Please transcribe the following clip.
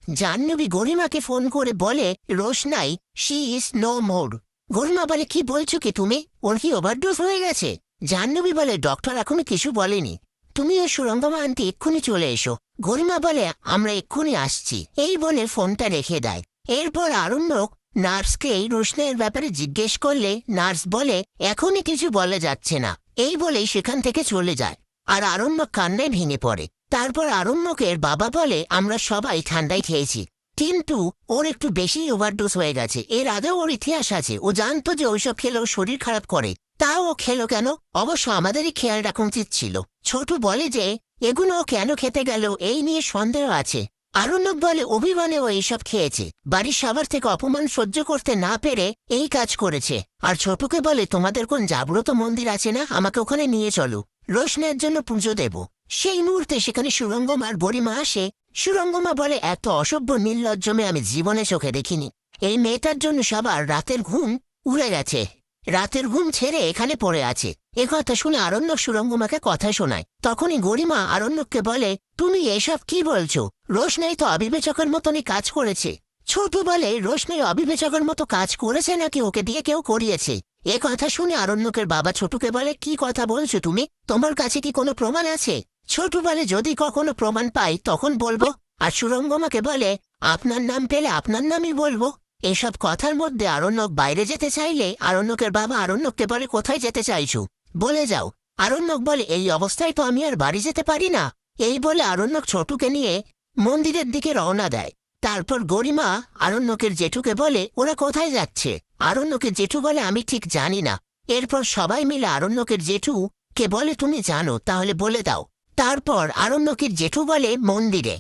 Jahnavi গরিমাকে phone করে বলে রোশনাই she is no more. গরিমা বলে কি বলছো কি তুমি, ওর কি ওভারডোজ হয়ে গেছে? জাহ্নবী বলে ডক্টর এখনো কিছু বলেনি, তুমি ও সুরঙ্গমা আন্টি এক্ষুনি চলে এসো। গরিমা বলে আমরা এক্ষুনি আসছি, এই বলে ফোনটা রেখে দেয়। এরপর আরণ্যক নার্সকে এই রোশনাইয়ের ব্যাপারে জিজ্ঞেস করলে নার্স বলে এখনই কিছু বলা যাচ্ছে না, এই বলেই সেখান থেকে চলে যায়। আর আরণ্যক কান্নায় ভেঙে পড়ে। তারপর আরণ্যকের বাবা বলে আমরা সবাই ঠান্ডায় খেয়েছি, কিন্তু ওর একটু বেশি ওভারডোজ হয়ে গেছে। এর আগেও ওর ইতিহাস আছে, ও জানতো যে ওইসব খেলেও শরীর খারাপ করে, তাও ও খেলো কেন? অবশ্য আমাদেরই খেয়াল রাখা উচিত ছিল। ছোট বলে যে এগুলো ও কেন খেতে গেল এই নিয়ে সন্দেহ আছে। আরণ্যক বলে অভিমানে ও এইসব খেয়েছে, বাড়ির সবার থেকে অপমান সহ্য করতে না পেরে এই কাজ করেছে। আর ছোটকে বলে তোমাদের কোন জাগ্রত মন্দির আছে না, আমাকে ওখানে নিয়ে চলো, রোশনাইয়ের জন্য পুজো দেব। সেই মুহূর্তে সেখানে সুরঙ্গমার বুড়িমা আসে। সুরঙ্গমা বলে এত অসভ্য নির্লজ্জ মেয়ে আমি জীবনে চোখে দেখিনি। এই মেয়েটার জন্য সবার রাতের ঘুম উড়ে গেছে, রাতের ঘুম ছেড়ে এখানে পড়ে আছে। একথা শুনে আরণ্যক সুরঙ্গমাকে কথা শোনায়। তখনই গরিমা আরণ্যককে বলে তুমি এসব কি বলছো, রোশনাই তো অবিবেচকের মতনই কাজ করেছে। ছোট বলে রোশনাই অবিবেচকের মতো কাজ করেছে নাকি ওকে দিয়ে কেউ করিয়েছে? এ কথা শুনে আরণ্যকের বাবা ছোটকে বলে কি কথা বলছো তুমি, তোমার কাছে কি কোনো প্রমাণ আছে? ছোট বলে যদি কখনো প্রমাণ পাই তখন বলবো। আর সুরঙ্গমাকে বলে আপনার নাম পেলে আপনার নামই বলবো। এসব কথার মধ্যে আরণ্যক বাইরে যেতে চাইলে আরণ্যকের বাবা আরণ্যককে বলে কোথায় যেতে চাইছো, বলে যাও। আরণ্যক বলে এই অবস্থায় তো আমি আর বাড়ি যেতে পারি না। এই বলে আরণ্যক ছোটুকে নিয়ে মন্দিরের দিকে রওনা দেয়। তারপর গরিমা আরণ্যকের জেঠুকে বলে ওরা কোথায় যাচ্ছে? আরণ্যকের জেঠু বলে আমি ঠিক জানি না। এরপর সবাই মিলে আরণ্যকের জেঠু কে বলে তুমি জানো, তাহলে বলে দাও। তারপর আরণ্যকের জেঠু বলে মন্দিরে।